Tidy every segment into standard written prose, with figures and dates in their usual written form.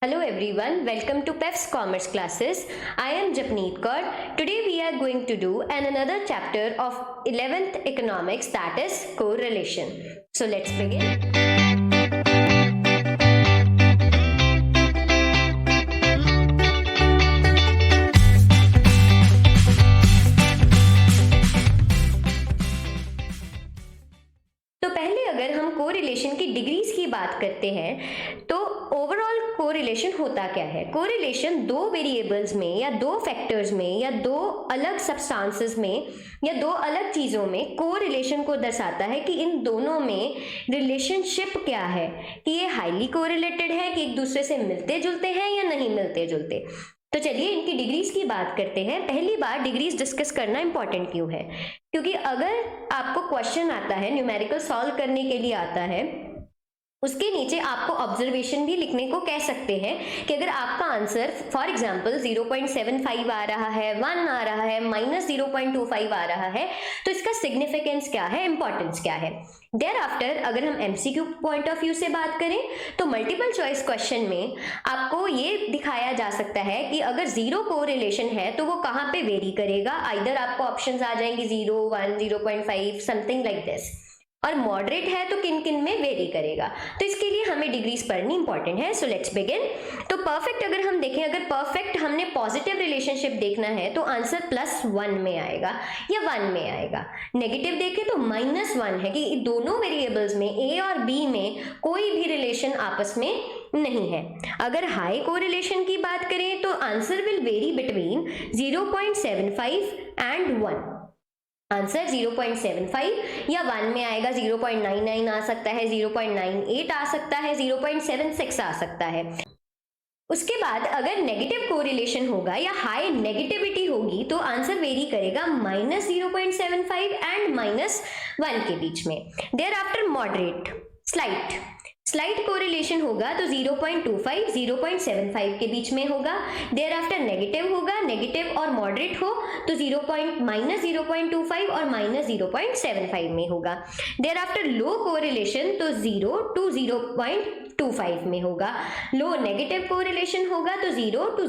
Hello everyone, welcome to PEF's Commerce classes. I am Japneet Kaur. Today we are going to do another chapter of 11th economics, that is correlation. So let's begin. तो पहले अगर हम correlation की degrees की बात करते हैं तो ओवरऑल कोरिलेशन होता क्या है। कोरिलेशन दो वेरिएबल्स में या दो फैक्टर्स में या दो अलग सब्सटेंसेस में या दो अलग चीजों में कोरिलेशन को दर्शाता है कि इन दोनों में रिलेशनशिप क्या है, कि ये हाईली कोरिलेटेड है, कि एक दूसरे से मिलते जुलते हैं या नहीं मिलते जुलते। तो चलिए इनकी डिग्रीज की बात करते हैं। पहली बार डिग्रीज डिस्कस करना इंपॉर्टेंट क्यों है, क्योंकि अगर आपको क्वेश्चन आता है, न्यूमेरिकल सॉल्व करने के लिए आता है, उसके नीचे आपको ऑब्जर्वेशन भी लिखने को कह सकते हैं कि अगर आपका आंसर फॉर एग्जांपल 0.75 आ रहा है, 1 आ रहा है, -0.25 आ रहा है, तो इसका सिग्निफिकेंस क्या है, इंपॉर्टेंस क्या है। देयर आफ्टर अगर हम एमसीक्यू पॉइंट ऑफ व्यू से बात करें तो मल्टीपल चॉइस क्वेश्चन में आपको ये दिखाया जा सकता है कि अगर जीरो कोरिलेशन है तो वो कहाँ पे वेरी करेगा। आइदर आपको ऑप्शंस आ जाएंगे 0, 1, 0.5 समथिंग लाइक दिस, और मॉडरेट है तो किन किन में वेरी करेगा। तो इसके लिए हमें डिग्रीज पढ़नी इंपॉर्टेंट है। So let's begin. तो परफेक्ट अगर हम देखें, अगर परफेक्ट हमने पॉजिटिव रिलेशनशिप देखना है तो आंसर +1 में आएगा या 1 में आएगा। नेगेटिव देखें तो -1 है कि दोनों वेरिएबल्स में ए और बी में कोई भी रिलेशन आपस में नहीं है। अगर हाई कोरिलेशन की बात करें तो answer will very between 0.75 and 1। Answer 0.75 या 1 में आएगा, 0.99 आ सकता है, 0.98 आ सकता है, 0.76 आ सकता है। उसके बाद अगर नेगेटिव कोरिलेशन होगा या हाई नेगेटिविटी होगी तो आंसर वेरी करेगा -0.75 एंड -1 के बीच में। Thereafter moderate slight correlation होगा तो 0.25 0.75 के बीच में होगा। देयर आफ्टर नेगेटिव होगा, नेगेटिव और मॉडरेट हो तो -0.25 और -0.75 में होगा। देयर आफ्टर लो कोरिलेशन तो 0 to 0.25 में होगा। लो नेगेटिव कोरिलेशन होगा तो 0 to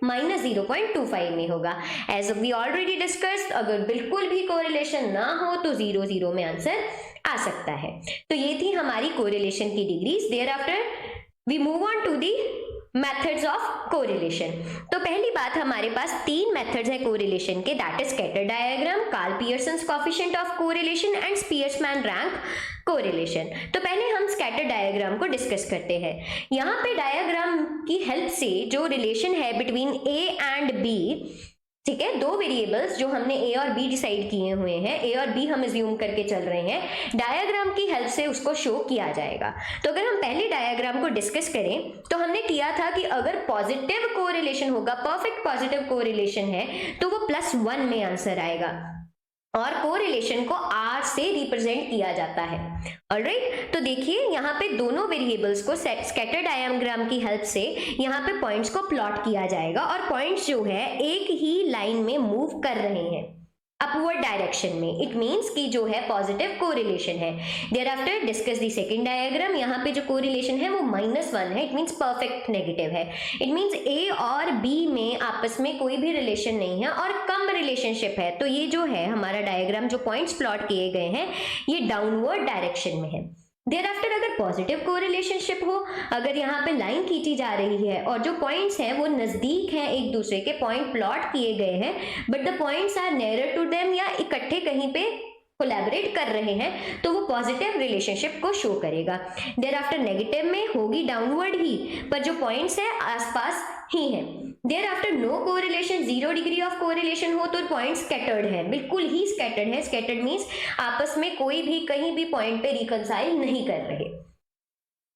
-0.25 में होगा। एज वी ऑलरेडी डिस्कस्ड, अगर बिल्कुल भी कोरिलेशन ना हो तो 0 में आंसर आ सकता है। तो ये थी हमारी कोरिलेशन की degrees. Thereafter we move on to the methods of correlation. तो पहली बात, हमारे पास 3 मेथड्स हैं कोरिलेशन के, that is scatter diagram, Karl Pearson's coefficient of correlation and Spearman rank correlation. तो पहले हम स्कैटर डायग्राम को डिस्कस करते हैं। यहाँ पे डायग्राम की हेल्प से जो रिलेशन है बिटवीन ए एंड बी, ठीक है, दो वेरिएबल्स जो हमने ए और बी डिसाइड किए हुए हैं, ए और बी हम अज्यूम करके चल रहे हैं, डायग्राम की हेल्प से उसको शो किया जाएगा। तो अगर हम पहले डायग्राम को डिस्कस करें तो हमने किया था कि अगर पॉजिटिव कोरिलेशन होगा, परफेक्ट पॉजिटिव कोरिलेशन है, तो वो +1 में आंसर आएगा और कोरिलेशन को R से रिप्रेजेंट किया जाता है। ऑलराइट, तो देखिए यहाँ पे दोनों वेरिएबल्स को स्कैटर डायग्राम की हेल्प से यहाँ पे पॉइंट्स को प्लॉट किया जाएगा और पॉइंट्स जो है एक ही लाइन में मूव कर रहे हैं अपवर्ड डायरेक्शन में। इट मीन्स कि जो है पॉजिटिव कोरिलेशन है। Thereafter discuss the second diagram. यहाँ पे जो कोरिलेशन है वो -1 है, इट मीन्स परफेक्ट नेगेटिव है। इट मीन्स ए और बी में आपस में कोई भी रिलेशन नहीं है और कम रिलेशनशिप है। तो ये जो है हमारा डायग्राम, जो पॉइंट्स प्लॉट किए गए हैं, ये डाउनवर्ड डायरेक्शन में है। देयर आफ्टर अगर पॉजिटिव कोरिलेशनशिप हो, अगर यहाँ पे लाइन खींची जा रही है और जो पॉइंट्स हैं वो नजदीक हैं एक दूसरे के, पॉइंट प्लॉट किए गए हैं but the points are nearer to them, या इकट्ठे कहीं पे कोलैबोरेट कर रहे हैं, तो वो पॉजिटिव रिलेशनशिप को शो करेगा। देयर आफ्टर नेगेटिव में होगी डाउनवर्ड ही, पर जो पॉइंट्स है आसपास ही हैं। Thereafter no correlation, 0 degree of correlation हो तो पॉइंट स्कैटर्ड है, बिल्कुल ही स्कैटर्ड है। स्कैटर्ड मीन्स आपस में कोई भी कहीं भी पॉइंट पे रिकंसाइल नहीं कर रहे।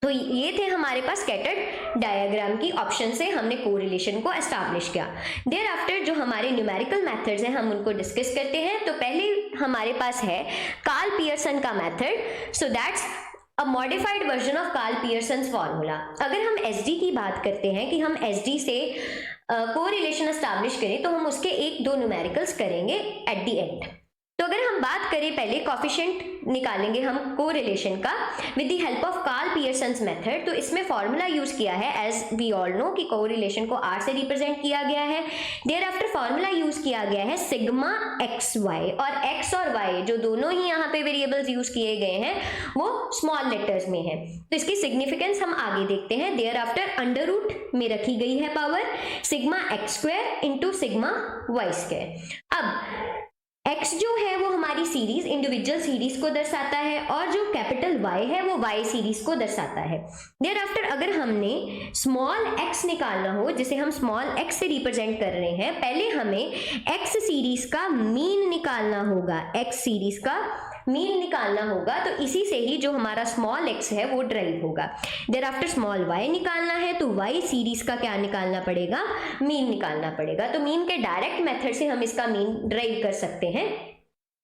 तो ये थे हमारे पास स्कैटर्ड डायग्राम की ऑप्शन से हमने कोरिलेशन को एस्टैब्लिश किया। देयर आफ्टर जो हमारे न्यूमेरिकल मेथड्स हैं हम उनको डिस्कस करते हैं। तो पहले हमारे पास है कार्ल पियर्सन का method. So that's a modified version of Karl Pearson's formula. अगर हम एसडी की बात करते हैं कि हम एसडी से कोरिलेशन एस्टैब्लिश करें तो हम उसके 1-2 न्यूमेरिकल्स करेंगे एट द एंड। तो तो अगर हम बात करें, पहले कोफिशिएंट निकालेंगे हम कोरिलेशन का with the help of Karl Pearson's method. तो इसमें फॉर्मूला यूज किया है, एज वी ऑल नो कि कोरिलेशन को R से रिप्रेजेंट किया गया है। देयर आफ्टर फॉर्मूला यूज किया गया है सिग्मा एक्स वाई, और एक्स और वाई जो दोनों ही यहाँ पे वेरिएबल्स यूज किए गए हैं वो स्मॉल लेटर्स में है। तो इसकी सिग्निफिकेंस हम आगे देखते हैं। देयर आफ्टर अंडर रूट में रखी गई है power sigma x square into sigma y square. अब x जो है वो हमारी सीरीज, इंडिविजुअल सीरीज को दर्शाता है, और जो कैपिटल Y है वो Y सीरीज को दर्शाता है। देयर आफ्टर अगर हमने स्मॉल x निकालना हो, जिसे हम स्मॉल x से रिप्रेजेंट कर रहे हैं, पहले हमें x सीरीज का मीन निकालना होगा, x सीरीज का मीन निकालना होगा। तो इसी से ही जो हमारा स्मॉल x है वो ड्राइव होगा। देयर आफ्टर स्मॉल y निकालना है, तो y सीरीज का क्या निकालना पड़ेगा, मीन निकालना पड़ेगा। तो मीन के डायरेक्ट मेथड से हम इसका मीन ड्राइव कर सकते हैं।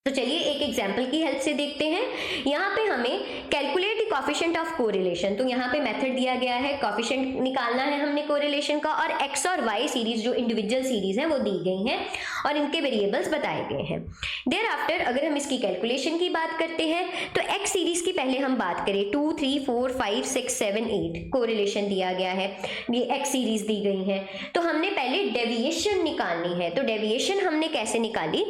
तो चलिए एक एग्जांपल की हेल्प से देखते हैं। यहाँ पे हमें calculate the coefficient of correlation, तो यहाँ पे मेथड दिया गया है, कोफिशिएंट निकालना है हमने कोरिलेशन का, और x और y सीरीज जो इंडिविजुअल सीरीज है वो दी गई हैं और इनके वेरिएबल्स बताए गए हैं। देयर आफ्टर अगर हम इसकी कैलकुलेशन की बात करते हैं, तो x सीरीज की पहले हम बात करें, 2 3 4 5 6 7 8 कोरिलेशन दिया गया है, ये x सीरीज दी गई है। तो हमने पहले डेविएशन निकालनी है। तो डेविएशन हमने कैसे निकाली,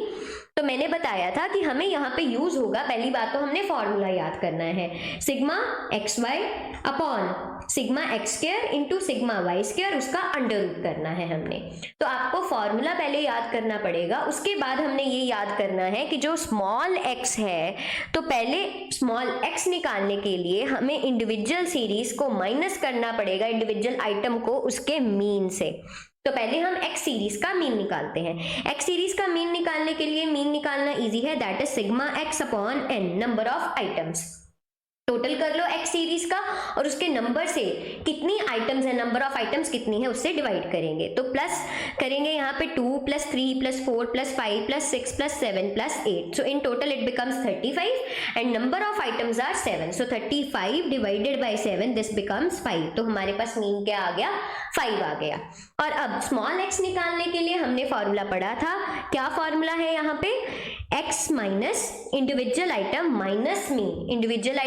तो मैंने बताया था कि हमें यहाँ पे यूज होगा, पहली बात तो हमने फॉर्मूला याद करना है, sigma x y upon sigma x square into sigma y square, उसका अंडर रूट करना है हमने। तो आपको फॉर्मूला पहले याद करना पड़ेगा, उसके बाद हमने ये याद करना है कि जो स्मॉल x है, तो पहले स्मॉल x निकालने के लिए हमें इंडिविजुअल सीरीज को माइनस करना पड़ेगा, इंडिविजुअल आइटम को उसके मीन से। तो पहले हम x सीरीज का मीन निकालते हैं। x सीरीज का मीन निकालने के लिए मीन निकालना इजी है, that is sigma x upon n, number of items. Total कर लो x सीरीज का और उसके नंबर से कितनी आइटम्स है, नंबर ऑफ आइटम्स कितनी है उससे डिवाइड करेंगे। तो प्लस करेंगे यहाँ पे 2 + 3 + 4 + 5 + 6 + 7 + 8, so in total it becomes 35 and number of items are 7, so 35 divided by 7 this becomes 5। तो हमारे पास मीन क्या आ गया, 5 आ गया। और अब स्मॉल x निकालने के लिए हमने फॉर्मूला पढ़ा था, क्या फॉर्मूला है यहाँ पे, x minus individual item minus mean, individual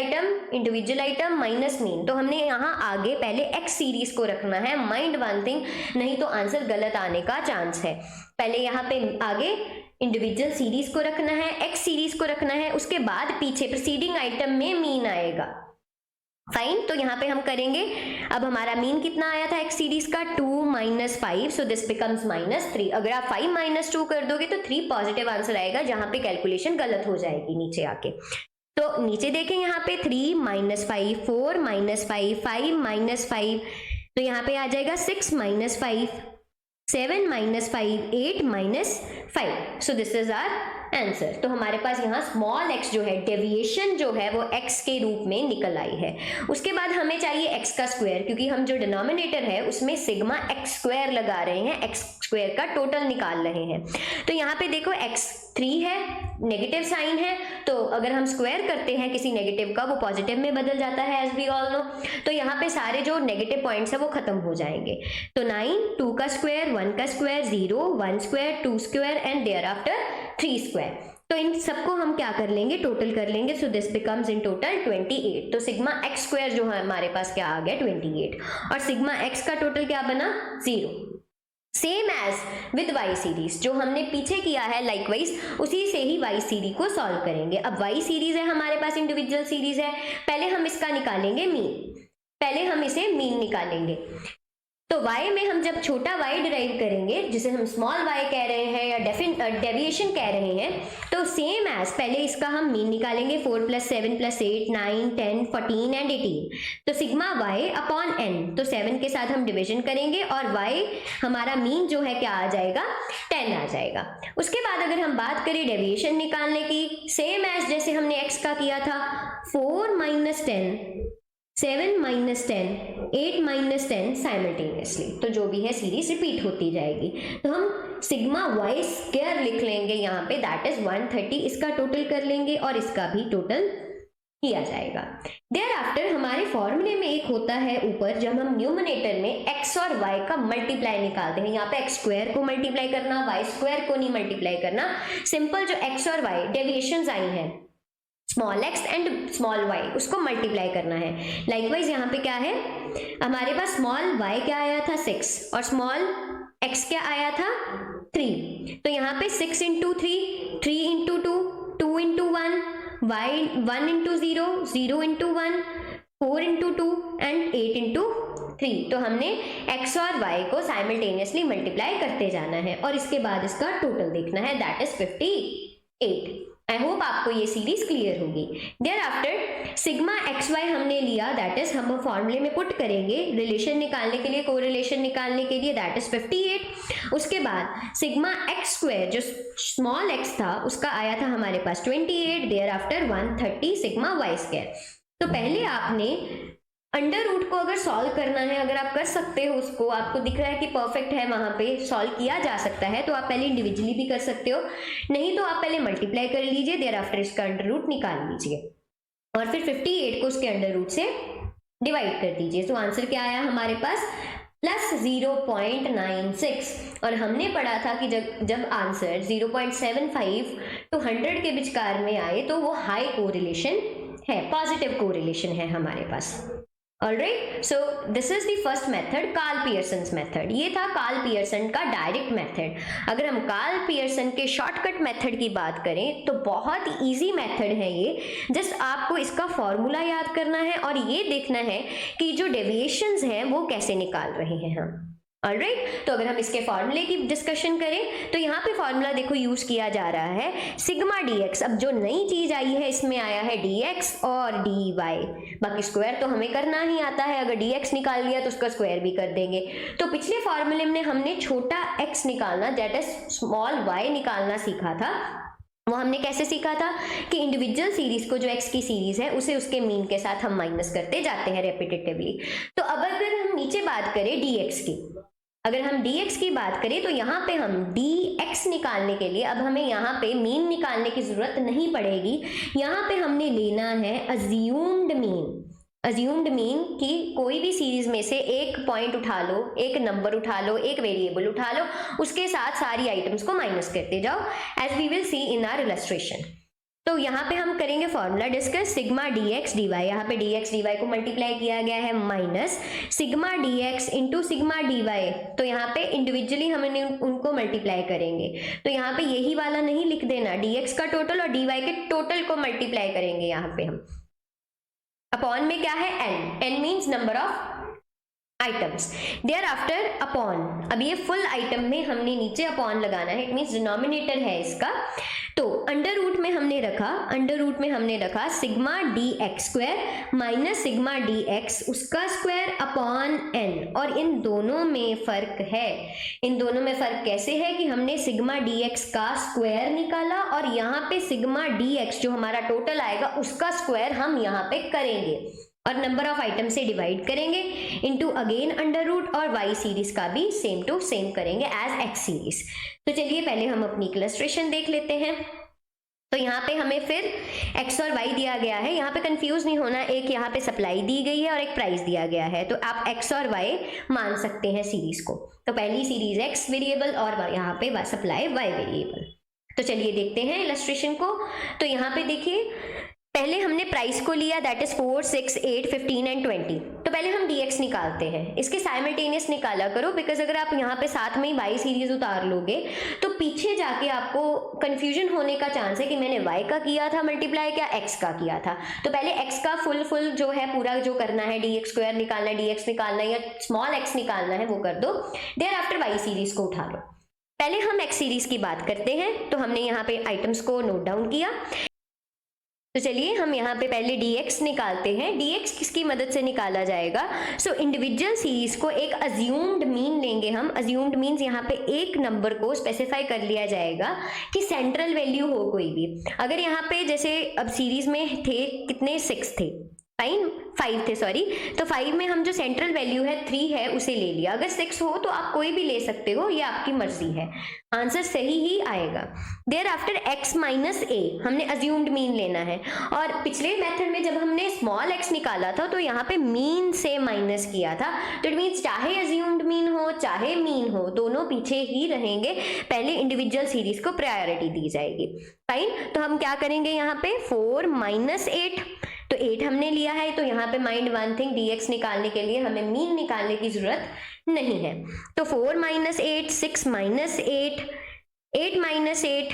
item minus mean. तो हमने यहाँ आगे पहले x सीरीज को रखना है, माइंड वन थिंग, नहीं तो आंसर गलत आने का चांस है। पहले यहाँ पे आगे इंडिविजुअल सीरीज को रखना है, x सीरीज को रखना है, उसके बाद पीछे प्रीसीडिंग आइटम में मीन आएगा। फाइन, तो यहाँ पे हम करेंगे, अब हमारा मीन कितना आया था x सीरीज का, 2 - 5, सो दिस बिकम्स -3। अगर आप 5 - 2 कर दोगे तो 3 पॉजिटिव आंसर आएगा, जहां पे कैलकुलेशन गलत हो जाएगी नीचे आके। तो नीचे देखें यहाँ पे 3 - 5, 4 - 5, 5 - 5, तो यहाँ पे आ जाएगा 6 - 5, 7 - 5, 8 - 5, so this is our answer. तो हमारे पास यहाँ स्मॉल x जो है, डेविएशन जो है वो x के रूप में निकल आई है। उसके बाद हमें चाहिए x का स्क्वायर, क्योंकि हम जो डिनोमिनेटर है उसमें सिग्मा x स्क्वायर लगा रहे हैं, x स्क्वायर का टोटल निकाल रहे हैं। तो यहाँ पे देखो x 3 है, नेगेटिव साइन है, तो अगर हम स्क्वायर करते हैं किसी नेगेटिव का वो पॉजिटिव में बदल जाता है, एज वी ऑल नो। तो यहाँ पे सारे जो नेगेटिव पॉइंट्स है वो खत्म हो जाएंगे। तो 9, 2 का स्क्वायर, 1 का square, 0, 1 square, 2 square and thereafter 3 square. तो इन सबको हम क्या कर लेंगे, टोटल कर लेंगे, सो दिस बिकम्स इन टोटल 28। तो सिग्मा x स्क्वायर जो है हमारे पास क्या आ गया, 28, और सिग्मा x का टोटल क्या बना, 0। Same as with y series, जो हमने पीछे किया है लाइकवाइज उसी से ही y सीरीज को सॉल्व करेंगे। अब y सीरीज है हमारे पास, इंडिविजुअल सीरीज है, पहले हम इसका निकालेंगे मीन, पहले हम इसे मीन निकालेंगे। तो y में हम जब छोटा y डिराइव करेंगे, जिसे हम स्मॉल y कह रहे हैं या डेविएशन कह रहे हैं, तो सेम एज पहले इसका हम मीन निकालेंगे, 4 + 7 + 8 9 10 14 एंड 18। तो सिग्मा y अपॉन n, तो 7 के साथ हम डिवीजन करेंगे और y हमारा मीन जो है क्या आ जाएगा, 10 आ जाएगा। उसके बाद अगर हम बात करें डेविएशन निकालने की, सेम एज जैसे हमने x का किया था, 4 - 10 7 - 10 8 - 10 साइमल्टेनियसली, तो जो भी है सीरीज रिपीट होती जाएगी। तो हम सिग्मा y स्क्वायर लिख लेंगे यहाँ पे, दैट इज 130, इसका टोटल कर लेंगे और इसका भी टोटल किया जाएगा। देयर आफ्टर हमारे फॉर्मूले में एक होता है ऊपर, जब हम न्यूमरेटर में x और y का मल्टीप्लाई निकालते हैं, यहाँ पे x स्क्वायर को मल्टीप्लाई करना, y स्क्वायर को नहीं मल्टीप्लाई करना, सिंपल जो x और y डेविएशंस आई हैं small x and small y उसको मल्टीप्लाई करना है। लाइकवाइज यहाँ पे क्या है, हमारे पास स्मॉल y क्या आया था 6 और स्मॉल x क्या आया था 3, तो यहाँ पे 6 into 3, 3 into 2, 2 into 1, y 1 into 0, 0 into 1, 4 into 2 and 8 into 3। तो हमने x और y को साइमल्टेनियसली मल्टीप्लाई करते जाना है और इसके बाद इसका टोटल देखना है, दैट इज 58। आई होप आपको ये सीरीज क्लियर होगी। Thereafter sigma x y हमने लिया, दैट इज हम फॉर्मूले में पुट करेंगे रिलेशन निकालने के लिए, कोरिलेशन निकालने के लिए, दैट इज 58। उसके बाद सिग्मा एक्स स्क्वायर जो स्मॉल एक्स था उसका आया था हमारे पास 28, thereafter 130 sigma y square. तो पहले आपने अंडर रूट को अगर सॉल्व करना है, अगर आप कर सकते हो उसको, आपको दिख रहा है कि परफेक्ट है, वहां पे सॉल्व किया जा सकता है, तो आप पहले इंडिविजुअली भी कर सकते हो, नहीं तो आप पहले मल्टीप्लाई कर लीजिए, देयर आफ्टर इसका अंडर रूट निकाल लीजिए और फिर 58 को उसके अंडर रूट से डिवाइड कर दीजिए। तो आंसर क्या आया हमारे पास प्लस 0.96। और हमने पढ़ा था कि जब आंसर 0.75 to 100 के विचकार में आए तो वो हाई कोरिलेशन है, पॉजिटिव कोरिलेशन है हमारे पास। Alright, so this is the first method, Karl Pearson's method. ये था कार्ल पियर्सन का डायरेक्ट मेथड। अगर हम कार्ल पियर्सन के शॉर्टकट मेथड की बात करें तो बहुत इजी मेथड है ये, जस्ट आपको इसका फॉर्मूला याद करना है और ये देखना है कि जो डेविएशंस हैं वो कैसे निकाल रहे हैं हम। ऑलराइट, तो अगर हम इसके फॉर्मूले की डिस्कशन करें तो यहाँ पे फॉर्मूला देखो यूज किया जा रहा है सिग्मा dx। अब जो नई चीज आई है इसमें आया है dx और dy, बाकी स्क्वायर तो हमें करना ही आता है, अगर dx निकाल लिया तो उसका स्क्वायर भी कर देंगे। तो पिछले फॉर्मूले में हमने छोटा x निकालना, दैट इज स्मॉल y निकालना सीखा था। वो हमने कैसे सीखा था कि इंडिविजुअल सीरीज को, जो x की सीरीज है उसे उसके मीन के साथ हम माइनस करते जाते हैं रेपिटेटिवली। तो अब अगर हम नीचे बात करें dx की, अगर हम dx की बात करें तो यहाँ पे हम dx निकालने के लिए अब हमें यहाँ पे मीन निकालने की जरूरत नहीं पड़ेगी, यहाँ पे हमने लेना है अज्यूम्ड मीन। अज्यूम्ड मीन कि कोई भी सीरीज में से एक पॉइंट उठा लो, एक नंबर उठा लो, एक वेरिएबल उठा लो, उसके साथ सारी आइटम्स को माइनस करते जाओ, as we will see in our illustration. तो यहाँ पे हम करेंगे formula discuss, sigma dx dy, यहाँ पे dx dy को मल्टीप्लाई किया गया है minus sigma dx into sigma dy, तो यहाँ पे इंडिविजुअली हमने उनको मल्टीप्लाई करेंगे। तो यहाँ पे यही वाला नहीं लिख देना, dx का टोटल और dy के टोटल को मल्टीप्लाई करेंगे यहाँ पे हम। अपॉन में क्या है n means number of items, thereafter upon. अब ये फुल आइटम में हमने नीचे अपॉन लगाना है, इट मीन्स डिनोमिनेटर है इसका। तो अंडर रूट में हमने रखा sigma dx square minus sigma dx उसका स्क्वायर अपॉन n, और इन दोनों में फर्क है। इन दोनों में फर्क कैसे है कि हमने सिग्मा dx का स्क्वायर निकाला और यहाँ पे सिग्मा dx जो हमारा टोटल आएगा उसका स्क्वायर हम यहाँ पे करेंगे और नंबर ऑफ आइटम से डिवाइड करेंगे इनटू अगेन अंडर रूट, और y सीरीज का भी सेम टू सेम करेंगे एज x सीरीज। तो चलिए पहले हम अपनी इलस्ट्रेशन देख लेते हैं। तो यहाँ पे हमें फिर x और y दिया गया है, यहाँ पे कंफ्यूज नहीं होना, एक यहाँ पे सप्लाई दी गई है और एक प्राइस दिया गया है, तो आप x और y मान सकते हैं सीरीज को। तो पहली सीरीज x वेरिएबल और यहाँ पे सप्लाई y वेरिएबल। तो चलिए देखते हैं इलस्ट्रेशन को। तो यहाँ पे देखिए पहले हमने प्राइस को लिया, दैट इज 4, 6, 8, 15 एंड 20। तो पहले हम dx निकालते हैं, इसके साइमल्टेनियस निकाला करो, बिकॉज अगर आप यहाँ पे साथ में ही y सीरीज उतार लोगे तो पीछे जाके आपको कंफ्यूजन होने का चांस है कि मैंने y का किया था मल्टीप्लाई क्या x का किया था। तो पहले x का फुल जो है पूरा जो करना है, dx स्क्वायर निकालना है, dx निकालना है या स्मॉल x निकालना है वो कर दो, देयर आफ्टर y सीरीज को उठा लो। पहले हम x सीरीज की बात करते हैं, तो हमने यहाँ पे आइटम्स को नोट डाउन किया। तो चलिए हम यहाँ पे पहले dx निकालते हैं। dx किसकी मदद से निकाला जाएगा? सो इंडिविजुअल सीरीज को एक अज्यूम्ड मीन लेंगे हम। अज्यूम्ड मीन्स यहाँ पे एक नंबर को स्पेसिफाई कर लिया जाएगा कि सेंट्रल वैल्यू हो कोई भी। अगर यहाँ पे जैसे अब सीरीज में थे कितने 6 थे, फाइन, 5 थे सॉरी, तो 5 में हम जो सेंट्रल वैल्यू है 3 है उसे ले लिया। अगर 6 हो तो आप कोई भी ले सकते हो, ये आपकी मर्जी है, आंसर सही ही आएगा। देयर आफ्टर x माइनस ए, हमने अज्यूम्ड मीन लेना है, और पिछले मेथड में जब हमने स्मॉल x निकाला था तो यहाँ पे मीन से माइनस किया था, तो इट मीन्स चाहे अज्यूम्ड मीन हो चाहे मीन हो दोनों पीछे ही रहेंगे, पहले इंडिविजुअल सीरीज को प्रायोरिटी दी जाएगी। फाइन, तो हम क्या करेंगे यहाँ पे 4 माइनस 8, तो 8 हमने लिया है, तो यहाँ पे माइंड वन थिंग, dx निकालने के लिए हमें मीन निकालने की जरूरत नहीं है। तो 4 minus 8, 6 minus 8, 8 minus 8,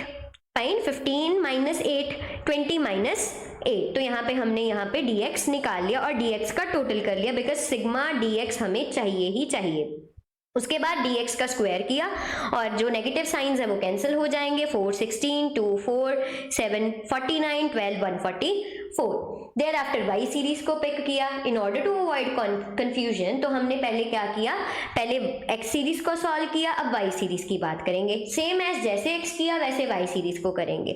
fine, 15 minus 8, 20 minus 8, तो यहाँ पे हमने यहाँ पे dx निकाल लिया और dx का टोटल कर लिया, बिकॉज सिग्मा dx हमें चाहिए ही चाहिए। उसके बाद dx का स्क्वायर किया और जो नेगेटिव साइंस है वो कैंसिल हो जाएंगे, 4 16, 2 4, 7 49, 12 144। देयर आफ्टर y सीरीज को पिक किया। In order to avoid confusion, तो हमने पहले क्या किया, पहले x सीरीज को सॉल्व किया, अब y सीरीज की बात करेंगे। सेम एज जैसे x किया वैसे y सीरीज को करेंगे।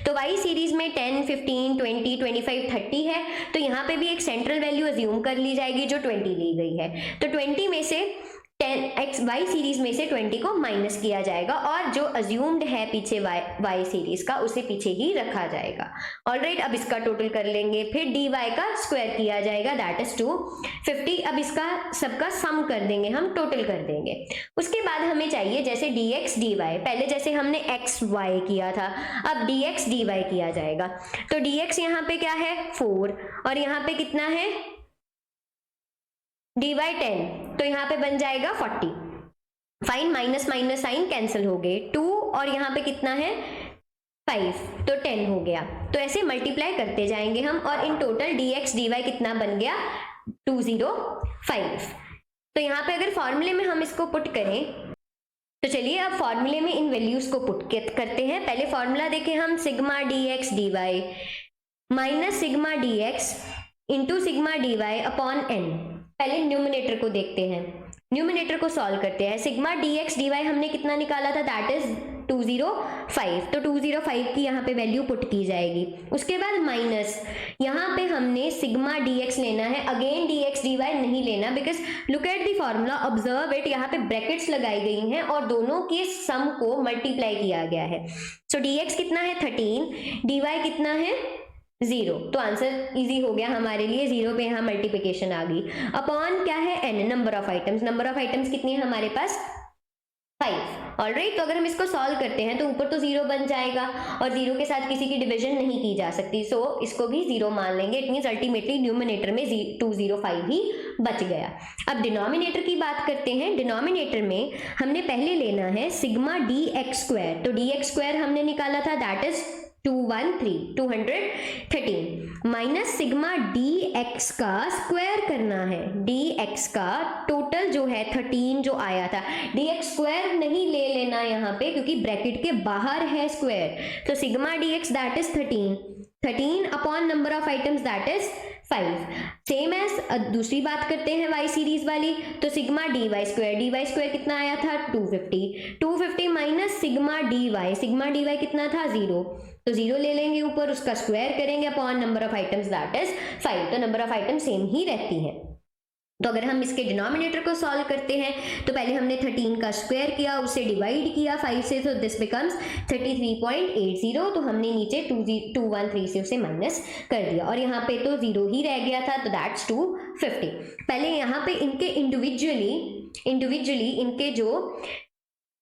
तो y सीरीज में 10 15 20 25 30 है, तो यहाँ पे भी एक सेंट्रल वैल्यू अज्यूम कर ली जाएगी जो 20 ली गई है, तो 20 में से 10 y सीरीज में से 20 को माइनस किया जाएगा और जो अज्यूम्ड है पीछे y सीरीज का उसे पीछे ही रखा जाएगा। ऑलराइट, अब इसका टोटल कर लेंगे, फिर dy का स्क्वायर किया जाएगा, दैट इज 250। अब इसका सबका सम कर देंगे, हम टोटल कर देंगे। उसके बाद हमें चाहिए जैसे dx dy, पहले जैसे हमने x y किया था अब dx dy किया जाएगा। तो dx यहाँ पे क्या है 4 और यहाँ पे कितना है dy 10, तो यहाँ पे बन जाएगा 40। Fine, minus minus sign cancel हो गए, 2 और यहाँ पे कितना है 5, तो 10 हो गया। तो ऐसे मल्टीप्लाई करते जाएंगे हम और इन टोटल dx dy कितना बन गया 205। तो यहाँ पे अगर फॉर्मूले में हम इसको पुट करें तो चलिए अब फॉर्मूले में इन वैल्यूज को पुट करते हैं। पहले फॉर्मूला देखें हम, sigma dx dy minus sigma dx into sigma dy upon n। पहले न्यूमिनेटर को देखते हैं, न्यूमिनेटर को सॉल्व करते हैं। सिग्मा dx dy हमने कितना निकाला था, दैट इज 205, तो 205 की यहाँ पे वैल्यू पुट की जाएगी। उसके बाद माइनस, यहाँ पे हमने सिग्मा dx लेना है, अगेन dx dy नहीं लेना, because look at the formula, observe it, यहाँ पे ब्रैकेट्स लगाई गई हैं और दोनों के सम को मल्टीप्लाई किया गया है। सो dx कितना है 13, dy कितना है 0, तो आंसर इजी हो गया हमारे लिए, 0 पे यहाँ मल्टीप्लिकेशन आ गई। अपॉन क्या है n, number of items, number of items कितनी है हमारे पास 5। ऑलराइट, तो अगर हम इसको सॉल्व करते हैं तो ऊपर तो 0 बन जाएगा और 0 के साथ किसी की डिवीजन नहीं की जा सकती, सो इसको भी 0 मान लेंगे। इट मींस अल्टीमेटली न्यूमिनेटर में 205 ही बच गया। अब डिनोमिनेटर की बात करते हैं। डिनोमिनेटर में हमने पहले लेना है सिग्मा dx स्क्वायर, तो dx स्क्वायर हमने निकाला था, that is 213 minus sigma dx का स्क्वायर करना है, dx का टोटल जो है 13 जो आया था, dx स्क्वायर नहीं ले लेना यहाँ पे क्योंकि ब्रैकेट के बाहर है स्क्वायर, तो sigma dx that is 13 upon number of items that is 5। Same as दूसरी बात करते हैं y सीरीज वाली, तो सिग्मा dy स्क्वायर कितना आया था 250 माइनस सिग्मा dy कितना था 0, तो 0 ले लेंगे ऊपर, उसका स्क्वायर करेंगे upon number of items that is 5, तो नंबर ऑफ आइटम सेम ही रहती है। तो अगर हम इसके डिनोमिनेटर को सॉल्व करते हैं तो पहले हमने 13 का स्क्वायर किया, उसे डिवाइड किया 5 से, तो दिस बिकम्स 33.80, तो हमने नीचे 213 से उसे माइनस कर दिया और यहाँ पे तो 0 ही रह गया था, तो दैट्स 250। पहले यहाँ पे इनके इंडिविजुअली इनके जो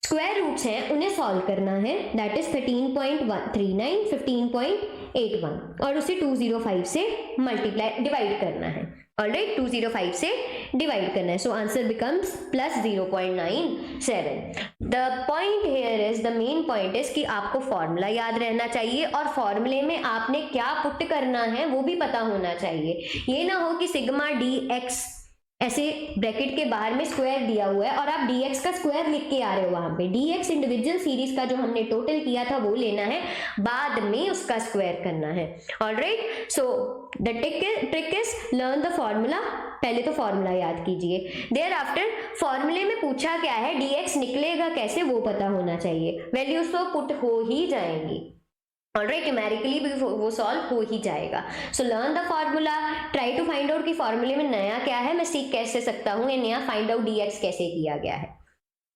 स्क्वायर रूट्स हैं उन्हें सॉल्व करना है, दैट इज 13.39 15.81 और उसे 205 से मल्टीप्लाई डिवाइड करना है। ऑलराइट, 205 से डिवाइड करना है, so answer becomes plus 0.97। The point here is, the main point is कि आपको फॉर्मूला याद रहना चाहिए और फॉर्मूले में आपने क्या पुट करना है वो भी पता होना चाहिए। ये ना हो कि सिग्मा dx ऐसे ब्रैकेट के बाहर में स्क्वायर दिया हुआ है और आप dx का स्क्वायर लिख के आ रहे हो, वहां पे dx इंडिविजुअल सीरीज का जो हमने टोटल किया था वो लेना है, बाद में उसका स्क्वायर करना है। Alright, so the trick is learn the formula, पहले तो फॉर्मूला याद कीजिए। देयर आफ्टर फॉर्मूले में पूछा क्या है, dx निकलेगा कैसे वो पता होना चाहिए, वैल्यूज तो पुट हो ही जाएंगी। ऑलराइट, न्यूमेरिकली भी वो सॉल्व हो ही जाएगा। So learn the formula, try to find out कि फॉर्मूले में नया क्या है, मैं सीख कैसे सकता हूँ, या नया फाइंड आउट dx कैसे किया गया है।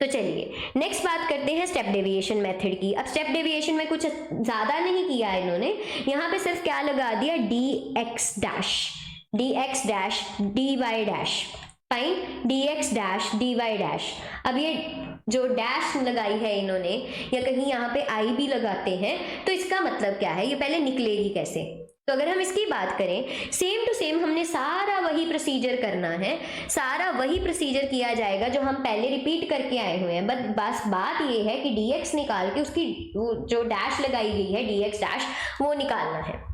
तो चलिए नेक्स्ट बात करते हैं स्टेप डेविएशन मेथड की। अब स्टेप डेविएशन में कुछ ज्यादा नहीं किया है इन्होंने, यहाँ पे सिर्फ क्या लगा दिया, dx dash dy dash, fine, dx dash dy dash. अब ये जो डैश लगाई है इन्होंने, या कहीं यहाँ पे आई भी लगाते हैं, तो इसका मतलब क्या है, ये पहले निकलेगी कैसे। तो अगर हम इसकी बात करें, सेम टू सेम हमने सारा वही प्रोसीजर करना है, सारा वही प्रोसीजर किया जाएगा जो हम पहले रिपीट करके आए हुए हैं, बस बात ये है कि dx निकाल के उसकी जो डैश लगाई गई है dx डैश, वो निकालना है।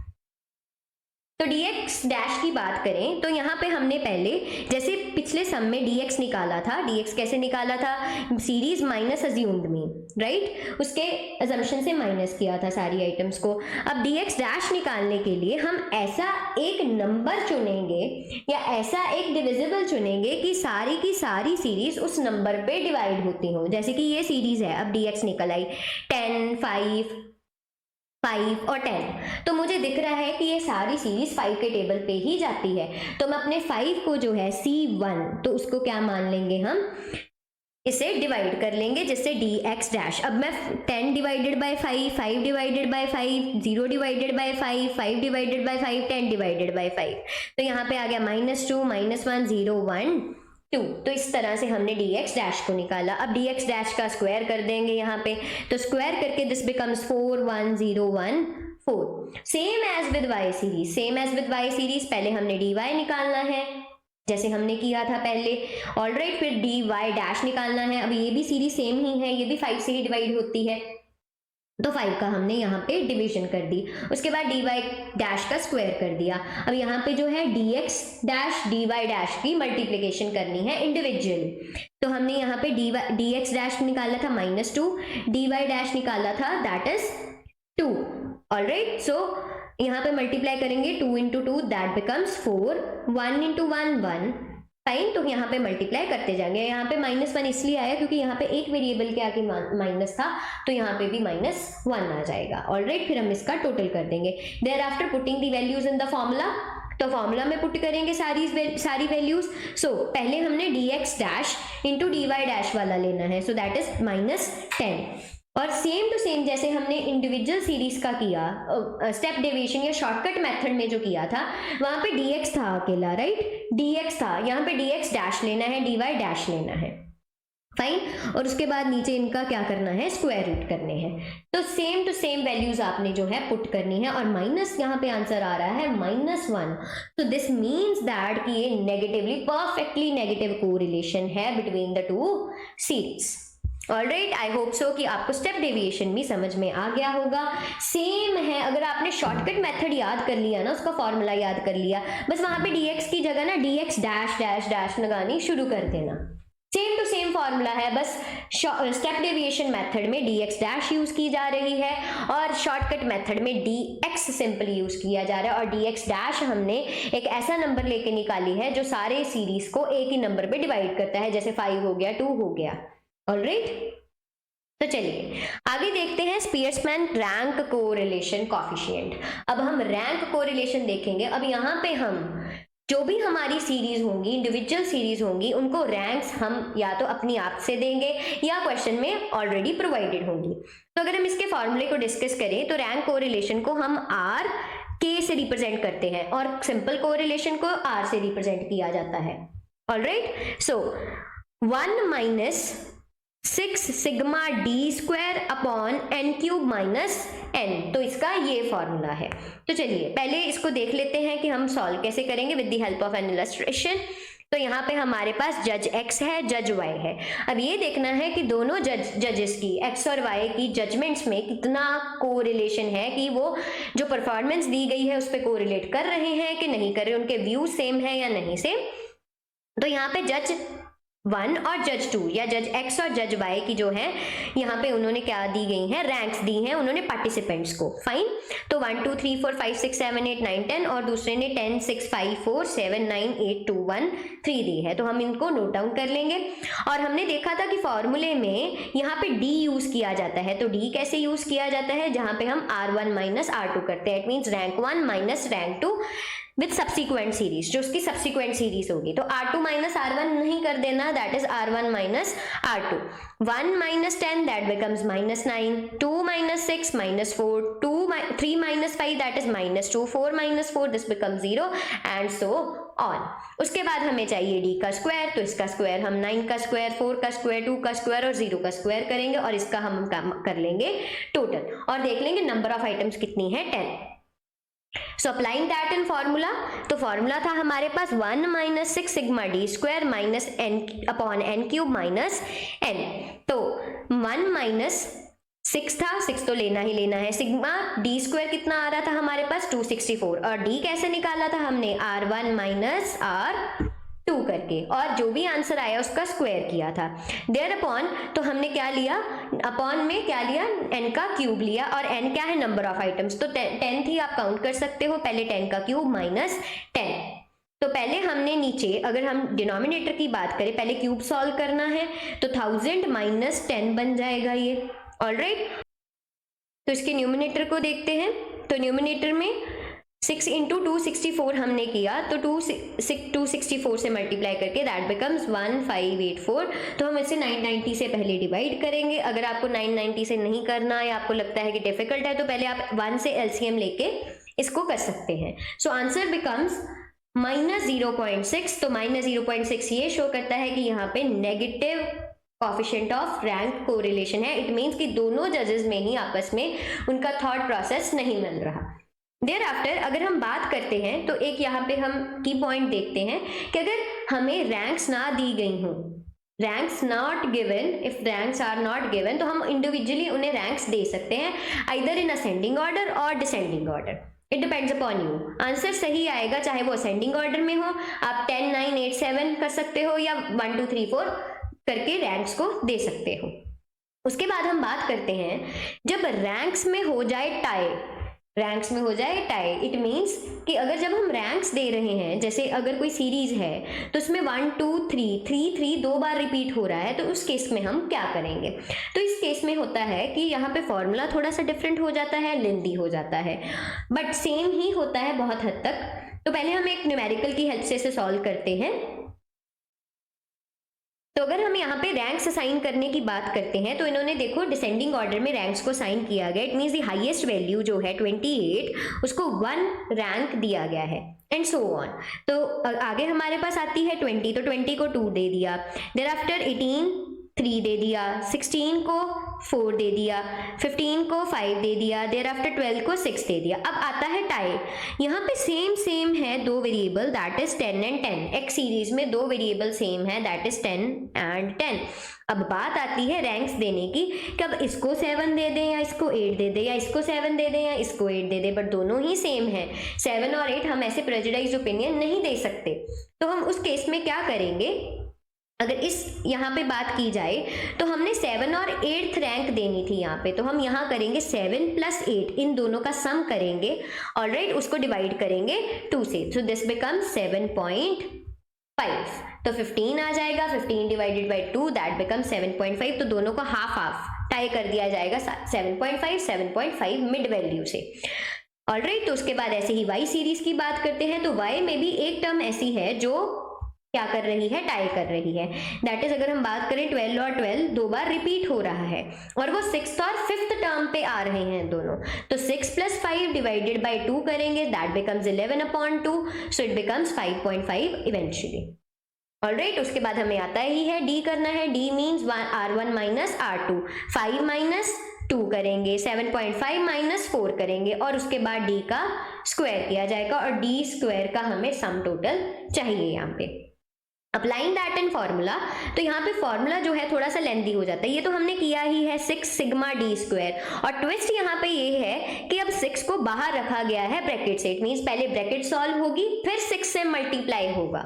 तो dx डैश की बात करें तो यहाँ पे हमने पहले जैसे पिछले सम में dx निकाला था, dx कैसे निकाला था, सीरीज माइनस अज्यूम्ड में, राइट, उसके अजम्पशन से माइनस किया था सारी आइटम्स को। अब dx डैश निकालने के लिए हम ऐसा एक नंबर चुनेंगे या ऐसा एक डिविजिबल चुनेंगे कि सारी की सारी सीरीज उस नंबर पे डिवाइड होती हो। जैसे कि ये सीरीज है, अब dx निकल आई 10, 5 और 10, तो मुझे दिख रहा है कि ये सारी सीरीज 5 के टेबल पे ही जाती है, तो मैं अपने 5 को जो है C1, तो उसको क्या मान लेंगे हम, इसे डिवाइड कर लेंगे जिससे dx डैश। अब मैं 10 divided by 5, 5 divided by 5, 0 divided by 5, 5 divided by 5, 10 divided by 5, तो यहाँ पे आ गया -2, -1, 0, 1, 2। तो इस तरह से हमने dx डैश को निकाला। अब dx डैश का स्क्वायर कर देंगे यहाँ पे, तो स्क्वायर करके this becomes 4, 1, 0, 1, 4। Same as with y series, same as with y series, पहले हमने dy निकालना है जैसे हमने किया था पहले, ऑलराइट, फिर dy डैश निकालना है। अब ये भी सीरीज सेम ही है, ये भी 5 से ही डिवाइड होती है, तो 5 का हमने यहाँ पे डिवीजन कर दी, उसके बाद dy डैश का स्क्वायर कर दिया। अब यहाँ पे जो है dx डैश dy डैश की मल्टीप्लिकेशन करनी है इंडिविजुअली, तो हमने यहाँ पे dx डैश निकाला था -2, dy डैश निकाला था दैट इज 2, ऑलराइट। सो यहाँ पे मल्टीप्लाई करेंगे 2 into 2 that becomes 4, 1 into 1, 1, fine, तो यहाँ पे मल्टीप्लाई करते जाएंगे। यहाँ पे -1 इसलिए आया क्योंकि यहाँ पे एक वेरिएबल के आगे माइनस था, तो यहाँ पे भी -1 आ जाएगा, ऑलराइट। फिर हम इसका टोटल कर देंगे। Thereafter putting the values in the formula, तो फॉर्मूला में पुट करेंगे सारी वैल्यूज। सो पहले हमने dx dash into dy dash वाला लेना है, सो दैट इज -10, और सेम टू सेम जैसे हमने इंडिविजुअल सीरीज का किया, स्टेप डेविएशन या शॉर्टकट मेथड में जो किया था, वहां पे dx था अकेला, राइट, dx था, यहाँ पे dx डैश लेना है, dy डैश लेना है, फाइन, और उसके बाद नीचे इनका क्या करना है, स्क्वायर रूट करने हैं। तो सेम टू सेम वैल्यूज आपने जो है पुट करनी है, और माइनस यहाँ पे आंसर आ रहा है -1, तो दिस मीन्स दैट कि ये नेगेटिवली, परफेक्टली नेगेटिव कोरिलेशन है between the two series. Alright, I hope so कि आपको स्टेप डेविएशन भी समझ में आ गया होगा। सेम है, अगर आपने शॉर्टकट मेथड याद कर लिया ना, उसका फॉर्मूला याद कर लिया, बस वहां पे dx की जगह ना dx डैश डैश डैश लगानी शुरू कर देना। सेम टू सेम फॉर्मूला है, बस स्टेप डेविएशन मेथड में dx डैश यूज की जा रही है और शॉर्टकट मेथड में dx सिंपली यूज किया जा रहा है, और dx डैश हमने एक ऐसा नंबर लेके निकाली है जो सारे सीरीज को एक ही नंबर पे डिवाइड करता है, जैसे 5 हो गया, 2 हो गया, ऑलराइट। तो चलिए आगे देखते हैं स्पीयर्समैन रैंक कोरिलेशन कॉफिशिएंट। अब हम रैंक कोरिलेशन देखेंगे। अब यहाँ पे हम जो भी हमारी सीरीज होंगी, इंडिविजुअल सीरीज होंगी, उनको रैंक्स हम या तो अपनी आप से देंगे या क्वेश्चन में ऑलरेडी प्रोवाइडेड होंगी। तो अगर हम इसके फॉर्मूले को डिस्कस करें तो रैंक कोरिलेशन को हम R K से रिप्रेजेंट करते हैं और सिंपल कोरिलेशन को R से रिप्रेजेंट किया जाता है, ऑलराइट। सो 1 - 6 sigma d square upon n cube minus n, तो इसका ये फॉर्मूला है। तो चलिए पहले इसको देख लेते हैं कि हम सॉल्व कैसे करेंगे with the help of N illustration. तो यहाँ पे हमारे पास जज x है, जज y है। अब ये देखना है कि दोनों जजेस की x और y की जजमेंट्स में कितना कोरिलेशन है, कि वो जो परफॉर्मेंस दी गई है उस पर कोरिलेट कर रहे हैं कि नहीं कर रहे, उनके व्यू सेम है या नहीं सेम। तो यहाँ पे जज 1 और जज 2 या जज x और जज y की जो है यहाँ पे उन्होंने क्या दी गई हैं, रैंक्स दी हैं उन्होंने पार्टिसिपेंट्स को। फाइन, तो 1 2 3 4 5 6 7 8 9 10 और दूसरे ने 10 6 5 4 7 9 8 2 1 3 दी है, तो हम इनको नोट डाउन कर लेंगे। और हमने देखा था कि फॉर्मूले में यहाँ पे d यूज किया जाता है, तो d कैसे यूज किया जाता है, जहां पे हम r1 माइनस r2 करते हैं, it means rank 1 minus rank 2 with subsequent series, जो उसकी सब्सिक्वेंट सीरीज होगी। तो R2 माइनस R1 नहीं कर देना, that is R1 minus R2। 1 minus 10 that becomes minus 9, 2 minus 6 minus 4, 3 minus 5 that is minus 2, 4 minus 4 this become 0 and so on. उसके बाद हमें चाहिए d का स्क्वायर, तो इसका स्क्वायर हम 9 का स्क्वायर, 4 का स्क्वायर, 2 का स्क्वायर और 0 का स्क्वायर करेंगे और इसका हम कर लेंगे टोटल और देख लेंगे नंबर ऑफ आइटम्स कितनी है, 10। So applying that in formula, तो फॉर्मूला था हमारे पास 1 minus 6 sigma d square minus n upon n cube minus n. तो 1 माइनस 6 था, 6 तो लेना ही लेना है, सिग्मा डी स्क्वायर कितना आ रहा था हमारे पास 264 और डी कैसे निकाला था हमने R1 माइनस R2 करके, और जो भी आंसर आया उसका स्क्वायर किया था। देयर अपॉन, तो हमने क्या लिया, अपॉन में क्या लिया, n का क्यूब लिया, और n क्या है, नंबर ऑफ आइटम्स, तो 10 थी, आप काउंट कर सकते हो, पहले 10 का क्यूब माइनस 10। तो पहले हमने नीचे, अगर हम डिनोमिनेटर की बात करें, पहले क्यूब सॉल्व करना है, तो 1000 माइनस 10 बन जाएगा ये, ऑलराइट। तो इसके न्यूमिनेटर को देखते हैं, तो न्यूमिनेटर में 6 इंटू 264 हमने किया, तो 264 से मल्टीप्लाई करके दैट बिकम्स 1584। तो हम इसे 990 से पहले डिवाइड करेंगे। अगर आपको 990 से नहीं करना या आपको लगता है कि डिफिकल्ट है, तो पहले आप 1 से एलसीएम लेके इसको कर सकते हैं। So answer becomes minus 0.6। तो माइनस 0.6 ये शो करता है कि यहाँ पे negative coefficient of rank correlation है। इट मीन्स कि दोनों जजेस में ही आपस में उनका थॉट प्रोसेस नहीं मिल रहा। देयर आफ्टर अगर हम बात करते हैं, तो एक यहाँ पे हम की पॉइंट देखते हैं कि अगर हमें रैंक्स ना दी गई हों, ranks not given, if ranks are not given, तो हम इंडिविजुअली उन्हें रैंक्स दे सकते हैं, आइदर इन असेंडिंग ऑर्डर और descending order, it depends upon you. Answer सही आएगा चाहे वो असेंडिंग ऑर्डर में हो, आप 10 9 8 7 कर सकते हो या 1 2 3 4 करके रैंक्स को दे सकते हो। उसके बाद हम बात करते हैं, जब रैंक्स में हो जाए टाई, रैंक्स में हो जाए टाई, इट मीन्स कि अगर जब हम रैंक्स दे रहे हैं, जैसे अगर कोई सीरीज है तो उसमें 1 2 3 3 3 दो बार रिपीट हो रहा है, तो उस केस में हम क्या करेंगे। तो इस केस में होता है कि यहाँ पे फॉर्मूला थोड़ा सा डिफरेंट हो जाता है, लेंदी हो जाता है, बट सेम ही होता है बहुत हद तक। तो पहले हम एक न्यूमेरिकल की हेल्प से इसे सॉल्व करते हैं। तो अगर हम यहाँ पे रैंक्स असाइन करने की बात करते हैं, तो इन्होंने देखो डिसेंडिंग ऑर्डर में रैंक्स को असाइन किया गया। It means the highest value जो है 28, उसको 1 रैंक दिया गया है एंड सो ऑन। तो आगे हमारे पास आती है 20, तो 20 को 2 दे दिया, देयर आफ्टर 18 3 दे दिया, 16 को 4 दे दिया, 15 को 5 दे दिया, देयर आफ्टर 12 को 6 दे दिया। अब आता है टाई, यहाँ पे सेम है दो variable, that is 10 and 10। X series में दो वेरिएबल सेम है, दैट इज 10 एंड 10। अब बात आती है रैंक्स देने की, कि अब इसको 7 दे दें या इसको 8 दे दें, या इसको 7 दे दें या इसको 8 दे दें, बट दोनों ही सेम है। 7 और 8 हम ऐसे प्रेजुडाइज्ड ओपिनियन नहीं दे सकते। तो हम उस केस में क्या करेंगे, अगर इस यहाँ पे बात की जाए, तो हमने 7 और 8th रैंक देनी थी यहाँ पे, तो हम यहाँ करेंगे 7 प्लस 8, इन दोनों का सम करेंगे, ऑलराइट, उसको डिवाइड करेंगे 2 से, सो दिस बिकम्स 7.5। तो 15 आ जाएगा, 15 डिवाइडेड बाई 2 दैट बिकम्स 7.5। तो दोनों को हाफ हाफ टाई कर दिया जाएगा 7.5 मिड वैल्यू से, ऑलराइट। तो उसके बाद ऐसे ही y सीरीज की बात करते हैं, तो y में भी एक टर्म ऐसी है जो क्या कर रही है, टाई कर रही है, दैट इज अगर हम बात करें 12 और 12 दो बार रिपीट हो रहा है, और वो 6th और 5th टर्म पे आ रहे हैं दोनों, तो 6 प्लस 5 डिवाइडेड बाई 2 करेंगे, that becomes 11/2, so it becomes 5.5 eventually, alright. उसके बाद हमें आता ही है डी करना है, D means R1 minus R2, 5 minus 2 करेंगे, 7.5 माइनस 4 करेंगे, और उसके बाद डी का स्क्वायर किया जाएगा, और डी स्क्वायर का हमें सम टोटल चाहिए यहाँ पे। अप्लाइंग दैट इन फॉर्मूला, तो यहाँ पे फॉर्मूला जो है थोड़ा सा लेंथी हो जाता है, ये तो हमने किया ही है 6 सिग्मा डी स्क्वायर, और ट्विस्ट यहाँ पे ये है कि अब 6 को बाहर रखा गया है ब्रैकेट से, इट मीन्स पहले ब्रैकेट सॉल्व होगी फिर 6 से मल्टीप्लाई होगा,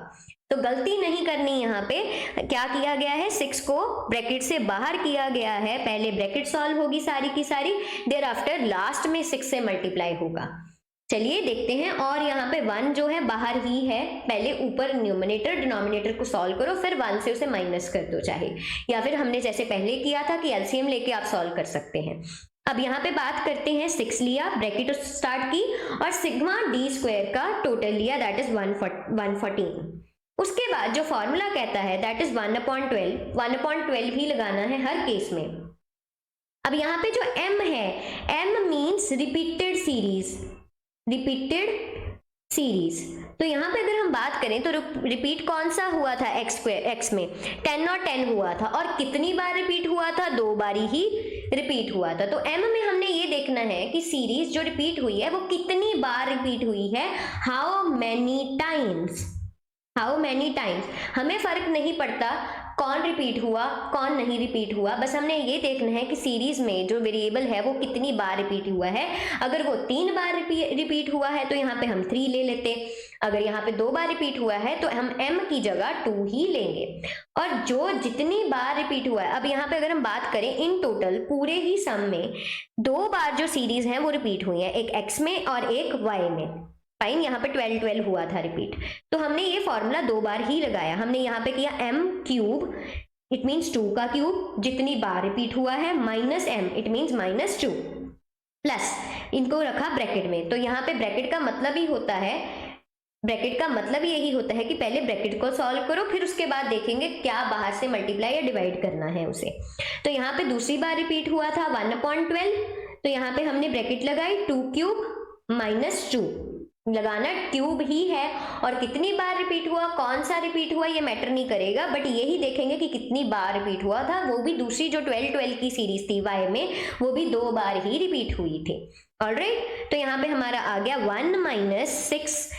तो गलती नहीं करनी, यहाँ पे क्या किया गया है, 6 को ब्रैकेट से बाहर किया गया है, पहले ब्रैकेट सॉल्व होगी सारी की सारी, देयर आफ्टर लास्ट में 6 से मल्टीप्लाई होगा। चलिए देखते हैं। और यहाँ पे 1 जो है बाहर ही है, पहले ऊपर न्यूमरेटर डिनोमिनेटर को सॉल्व करो, फिर 1 से उसे माइनस कर दो चाहे, या फिर हमने जैसे पहले किया था कि एलसीएम लेके आप सॉल्व कर सकते हैं। अब यहाँ पे बात करते हैं, 6 लिया, ब्रैकेट स्टार्ट की और सिग्मा डी स्क्वायर का टोटल लिया, दैट इज 114। उसके बाद जो फॉर्मूला कहता है दैट इज 1/12 ही लगाना है हर केस में। अब यहाँ पे जो m है, m मीन्स रिपीटेड सीरीज, तो यहाँ पे अगर हम बात करें तो रिपीट कौन सा हुआ था x में 10 और 10 हुआ था, और कितनी बार रिपीट हुआ था, 2 बार ही रिपीट हुआ था। तो m में हमने ये देखना है कि सीरीज जो रिपीट हुई है वो कितनी बार रिपीट हुई है, हाउ मैनी टाइम्स। हमें फर्क नहीं पड़ता कौन रिपीट हुआ कौन नहीं रिपीट हुआ, बस हमने ये देखना है कि सीरीज में जो वेरिएबल है वो कितनी बार रिपीट हुआ है। अगर वो 3 बार रिपीट हुआ है तो यहाँ पे हम 3 ले लेते, अगर यहाँ पे 2 बार रिपीट हुआ है तो हम m की जगह 2 ही लेंगे। और जो जितनी बार रिपीट हुआ है, अब यहाँ पे अगर हम बात करें इन टोटल पूरे ही सम में 2 बार जो सीरीज है वो रिपीट हुई है, एक x में और एक y में। फाइन, यहाँ पे 12 हुआ था रिपीट, तो हमने ये फॉर्मूला 2 बार ही लगाया। हमने यहाँ पे किया m क्यूब, इट मीन्स 2 का क्यूब, जितनी बार रिपीट हुआ है, minus m, it means -2, plus इनको रखा ब्रैकेट में। तो यहाँ पे ब्रैकेट का मतलब यही होता है कि पहले ब्रैकेट को सॉल्व करो, फिर उसके बाद देखेंगे क्या बाहर से मल्टीप्लाई या डिवाइड करना है उसे। तो यहाँ पे दूसरी बार रिपीट हुआ था 1/12, तो यहाँ पे हमने ब्रैकेट लगाई 2 क्यूब -2, लगाना क्यूब ही है, और कितनी बार रिपीट हुआ, कौन सा रिपीट हुआ ये मैटर नहीं करेगा, बट यही देखेंगे कि कितनी बार रिपीट हुआ था, वो भी दूसरी जो 12 की सीरीज थी y में, वो भी 2 बार ही रिपीट हुई थी। ऑलराइट, तो यहाँ पे हमारा आ गया 1 - 6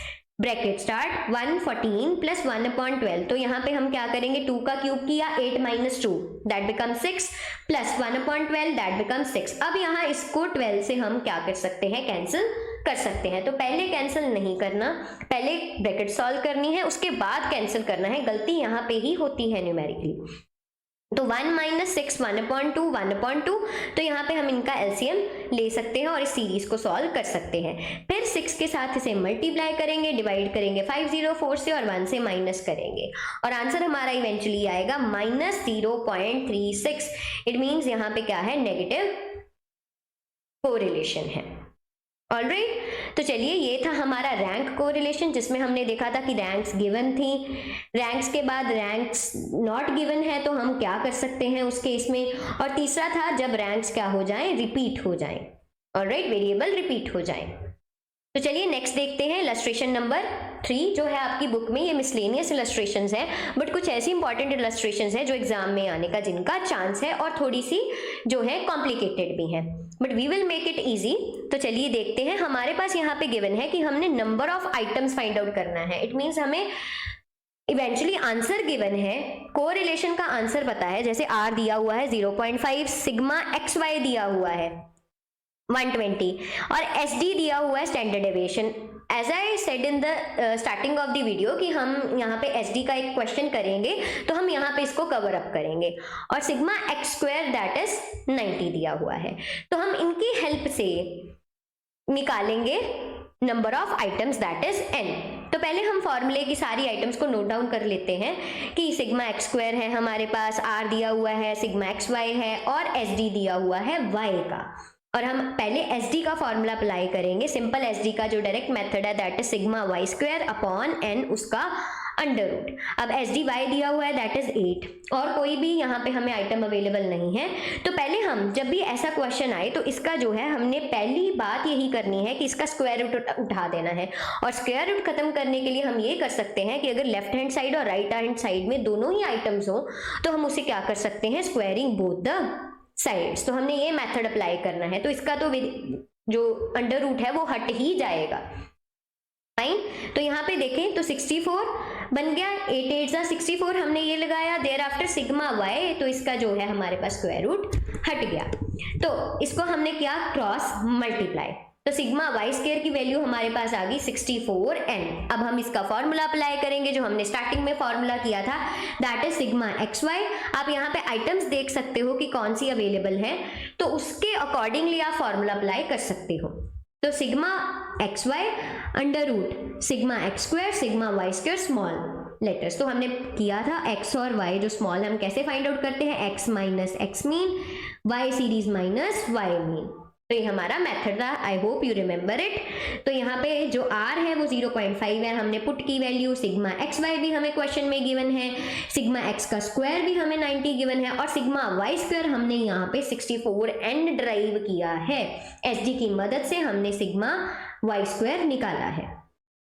ब्रैकेट स्टार्ट 114 प्लस 1/12, तो यहाँ पे हम क्या करेंगे, 2 का क्यूब किया, 8 - 2 that become 6 plus 1/12 that become 6। अब यहाँ इसको 12 से हम क्या कर सकते हैं, कैंसिल कर सकते हैं। तो पहले कैंसिल नहीं करना, पहले ब्रैकेट सॉल्व करनी है, उसके बाद कैंसिल करना है, गलती यहाँ पे ही होती है न्यूमेरिकली। तो 1 - 6 1/2, तो यहाँ पे हम इनका एलसीएम ले सकते हैं और इस सीरीज को सॉल्व कर सकते हैं। फिर 6 के साथ इसे मल्टीप्लाई करेंगे, डिवाइड करेंगे 504 से और 1 से माइनस करेंगे, और आंसर हमारा इवेंचुअली आएगा -0.36। इट मीन्स यहाँ पे क्या है, नेगेटिव कोरिलेशन है। ऑलराइट, तो चलिए ये था हमारा रैंक कोरिलेशन, जिसमें हमने देखा था कि रैंक्स गिवन थी, रैंक्स के बाद रैंक्स नॉट गिवन है तो हम क्या कर सकते हैं उस केस में, और तीसरा था जब रैंक्स क्या हो जाएं, रिपीट हो जाएं। ऑलराइट, वेरिएबल रिपीट हो जाएं। तो चलिए नेक्स्ट देखते हैं इलस्ट्रेशन नंबर 3 जो है आपकी बुक में। ये मिसलेनियस इलस्ट्रेशंस है, बट कुछ ऐसी इंपॉर्टेंट इलस्ट्रेशंस है जो एग्जाम में आने का जिनका चांस है, और थोड़ी सी जो है कॉम्प्लिकेटेड भी है, but we will make it easy. तो चलिए देखते हैं। हमारे पास यहाँ पे गिवन है कि हमने number of items find out करना है। इट मीन्स हमें इवेंचुअली आंसर गिवन है, कोरिलेशन का आंसर पता है, जैसे r दिया हुआ है 0.5, सिग्मा xy दिया हुआ है 120 और SD दिया हुआ है standard deviation. As I said in the starting of the video कि हम यहाँ पे SD का एक क्वेश्चन करेंगे तो हम यहाँ पे इसको कवर अप करेंगे, और सिग्मा x² दैट इज 90 दिया हुआ है। तो हम इनकी हेल्प से निकालेंगे number of items that is n। तो पहले हम फॉर्मूले की सारी आइटम्स को नोट डाउन कर लेते हैं कि सिग्मा x² है हमारे पास, r दिया हुआ है, सिग्मा xy है और SD दिया हुआ है y का। और हम पहले SD का फॉर्मूला अप्लाई करेंगे, सिंपल SD का जो डायरेक्ट मेथड है that is sigma y² upon n उसका अंडर रूट। अब SD y दिया हुआ है दैट इज 8, और कोई भी यहाँ पे हमें आइटम अवेलेबल नहीं है। तो पहले हम जब भी ऐसा क्वेश्चन आए तो इसका जो है हमने पहली बात यही करनी है कि इसका स्क्वायर रूट उठा देना है, और स्क्वायर रूट खत्म करने के लिए हम ये कर सकते हैं कि अगर लेफ्ट हैंड साइड और राइट हैंड साइड में दोनों ही आइटम्स हो तो हम उसे क्या कर सकते हैं, स्क्वायरिंग बोथ द साइड्स। तो हमने ये मेथड अप्लाई करना है, तो इसका तो जो अंडर रूट है वो हट ही जाएगा। फाइन, तो यहाँ पे देखें तो 64 बन गया, 8 8 जा 64 हमने ये लगाया, देयर आफ्टर सिग्मा y, तो इसका जो है हमारे पास स्क्वायर रूट हट गया। तो इसको हमने किया क्रॉस मल्टीप्लाई, तो सिग्मा वाई स्क्वायर की वैल्यू हमारे पास आ गई 64n। अब हम इसका फॉर्मूला अप्लाई करेंगे जो हमने स्टार्टिंग में फॉर्मूला किया था, that is sigma x y. आप यहाँ पे आइटम्स देख सकते हो कि कौन सी अवेलेबल है, तो उसके अकॉर्डिंगली आप फॉर्मूला अप्लाई कर सकते हो। तो sigma x y under root sigma x square sigma y square small letters. तो हमने किया था एक्स और वाई जो स्मॉल हम कैसे फाइंड आउट करते हैं, x minus x mean y series minus y mean. तो ये हमारा मेथड था, I hope you remember it. तो यहाँ पे जो r है वो 0.5 है, हमने पुट की वैल्यू, सिग्मा एक्स वाई भी हमें क्वेश्चन में गिवन है, सिग्मा एक्स का स्क्वायर भी हमें 90 गिवन है, और सिग्मा वाई स्क्वायर हमने यहाँ पे 64n ड्राइव किया है। एसडी की मदद से हमने सिग्मा वाई स्क्वायर निकाला है।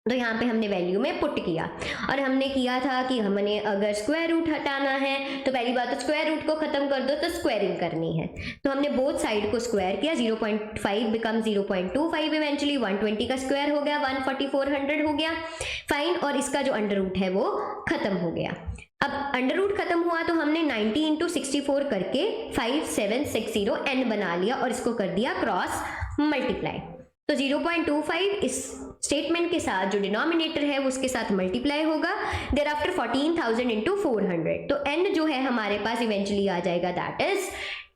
तो यहाँ पे हमने वैल्यू में पुट किया, और हमने किया था कि हमने अगर स्क्वायर रूट हटाना है तो पहली बात तो स्क्वायर रूट को खत्म कर दो, तो स्क्वायरिंग करनी है। तो हमने बोथ साइड को स्क्वायर किया, 0.5 बिकम 0.25 इवेंचुअली 120 का स्क्वायर हो गया 14400 हो गया फाइन, और इसका जो अंडर रूट है वो खत्म हो गया। अब अंडर रूट खत्म हुआ तो हमने 90 इंटू 64 करके 5760n बना लिया और इसको कर दिया क्रॉस मल्टीप्लाई। तो 0.25 इस स्टेटमेंट के साथ जो डिनोमिनेटर है वो उसके साथ मल्टीप्लाई होगा, देयर आफ्टर 14,000 इंटू 400, तो n जो है हमारे पास इवेंचुअली आ जाएगा दैट इज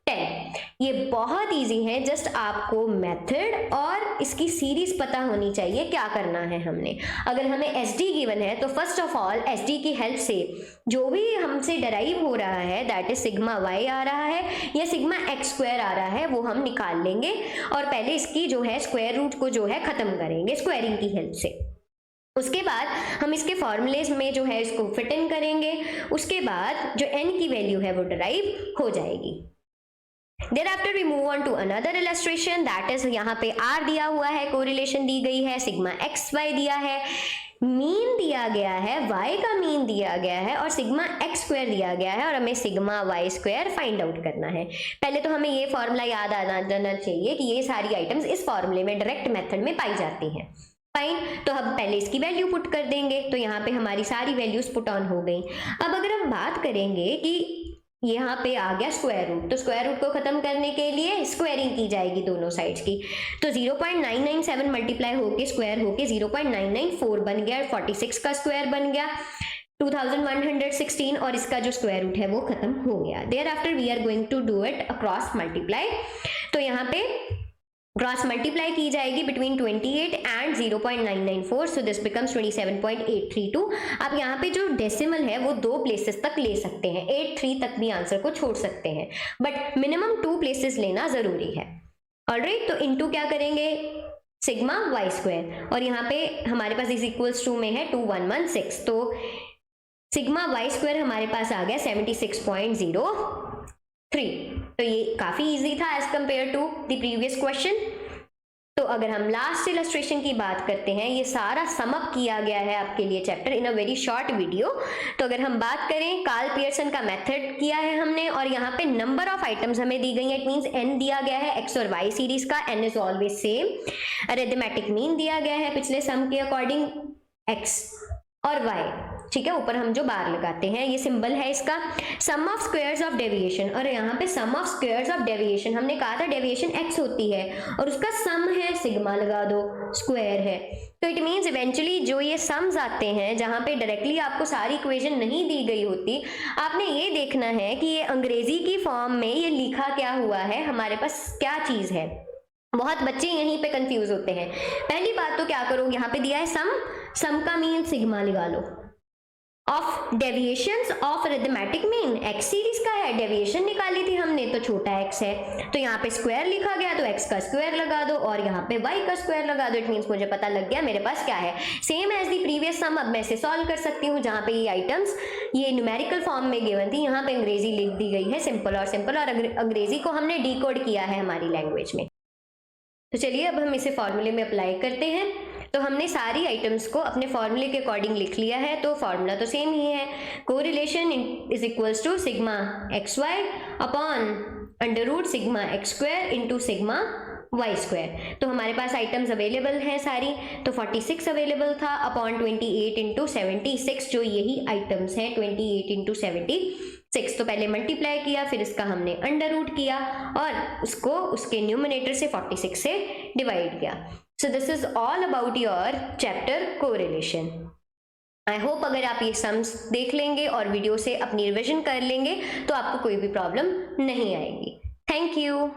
10। ये बहुत इजी है, जस्ट आपको मेथड और इसकी सीरीज पता होनी चाहिए क्या करना है हमने। अगर हमें एसडी गिवन है तो फर्स्ट ऑफ ऑल एसडी की हेल्प से जो भी हमसे डराइव हो रहा है दैट इज सिग्मा वाई आ रहा है या सिग्मा एक्स स्क्वायर आ रहा है वो हम निकाल लेंगे, और पहले इसकी जो है स्क्वायर रूट को जो है खत्म करेंगे स्क्वायरिंग की हेल्प से। उसके बाद हम इसके फॉर्मूलेज में जो है इसको फिट इन करेंगे, उसके बाद जो n की वैल्यू है वो डराइव हो जाएगी। Thereafter we move on to another illustration, that is यहाँ पे r दिया हुआ है, कोरिलेशन दी गई है, सिग्मा एक्स वाई दिया है, मीन दिया गया है, y का मीन दिया गया है, और सिग्मा एक्स स्क्वायर दिया गया है, और हमें sigma y square find out करना है। पहले तो हमें ये फॉर्मूला याद आ जाना चाहिए कि ये सारी आइटम्स इस फॉर्मूले में डायरेक्ट मेथड में पाई जाती हैं। फाइन, तो हम पहले इसकी वैल्यू पुट कर देंगे, तो यहाँ पे हमारी सारी वैल्यूज पुट ऑन हो गई। अब अगर हम बात करेंगे कि यहाँ पे आ गया स्क्वायर रूट, तो स्क्वायर रूट को खत्म करने के लिए स्क्वायरिंग की जाएगी दोनों साइड्स की, तो 0.997 मल्टीप्लाई होके स्क्वायर होके 0.994 बन गया, 46 का स्क्वायर बन गया 2116, और इसका जो स्क्वायर रूट है वो खत्म हो गया। Thereafter we are going to do it across multiply, तो यहाँ पे क्रॉस मल्टीप्लाई की जाएगी between 28 and 0.994, so this becomes 27.832। आप यहाँ पे जो डेसिमल है वो 2 प्लेसेस तक ले सकते हैं, 83 तक भी आंसर को छोड़ सकते हैं, बट मिनिमम 2 प्लेसेस लेना जरूरी है। ऑलराइट, तो इनटू क्या करेंगे सिग्मा वाई स्क्वायर, और यहाँ पे हमारे पास इज इक्वल्स टू में है 2116, तो सिग्मा वाई स्क्वायर हमारे पास आ गया 76.03। तो ये काफी इजी था as compare to the previous question. तो अगर हम लास्ट इलस्ट्रेशन की बात करते हैं, ये सारा समअप किया गया है आपके लिए chapter in a very short video. तो अगर हम बात करें, कार्ल पियर्सन का मेथड किया है हमने, और यहाँ पे नंबर ऑफ आइटम्स हमें दी गई है, इट मींस n दिया गया है एक्स और y सीरीज का, n is always same. Arithmetic mean दिया गया है पिछले सम के अकॉर्डिंग x और y, ठीक है, ऊपर हम जो बार लगाते हैं ये सिंबल है इसका। सम ऑफ स्क्वायर्स ऑफ डेविएशन, और यहाँ पे सम ऑफ स्क्वायर्स ऑफ डेविएशन हमने कहा था डेविएशन x होती है और उसका सम है, सिग्मा लगा दो, स्क्वायर है, तो इट मींस इवेंचुअली जो ये सम्स आते हैं जहाँ पे डायरेक्टली आपको सारी इक्वेशन नहीं दी गई होती, आपने ये देखना है कि ये अंग्रेजी की फॉर्म में ये लिखा क्या हुआ है, हमारे पास क्या चीज है। बहुत बच्चे यहीं पे कंफ्यूज होते हैं। पहली बात तो क्या करो, यहाँ पे दिया है सम का मीन सिग्मा लगा लो, of deviations of arithmetic mean X series का है, डेविएशन निकाली थी हमने तो छोटा x है, तो यहाँ पे स्क्वायर लिखा गया तो x का स्क्वायर लगा दो और यहाँ पे y का स्क्वायर लगा दो। इट मींस मुझे पता लग गया मेरे पास क्या है, सेम एज दी प्रीवियस सम। अब मैं इसे सॉल्व कर सकती हूँ, जहाँ पे ये आइटम्स ये न्यूमेरिकल फॉर्म में गिवन थी, यहाँ पे अंग्रेजी लिख दी गई है सिंपल और सिंपल, और अंग्रेजी को हमने डिकोड किया है हमारी लैंग्वेज में। तो चलिए अब हम इसे फॉर्मूले में अप्लाई करते हैं। तो हमने सारी आइटम्स को अपने फॉर्मूले के अकॉर्डिंग लिख लिया है, तो फॉर्मूला तो सेम ही है, correlation is equals to sigma x y upon under root sigma x square into sigma y square. तो हमारे पास आइटम्स अवेलेबल हैं सारी, तो 46 अवेलेबल था अपॉन 28 इंटू 76, जो यही आइटम्स हैं 28 इंटू 76, 6 तो पहले मल्टीप्लाई किया, फिर इसका हमने अंडर रूट किया और उसको उसके न्यूमरेटर से 46 से डिवाइड किया। सो this is all about your chapter correlation. I hope अगर आप ये सम्स देख लेंगे और वीडियो से अपनी रिविजन कर लेंगे तो आपको कोई भी प्रॉब्लम नहीं आएगी। Thank you.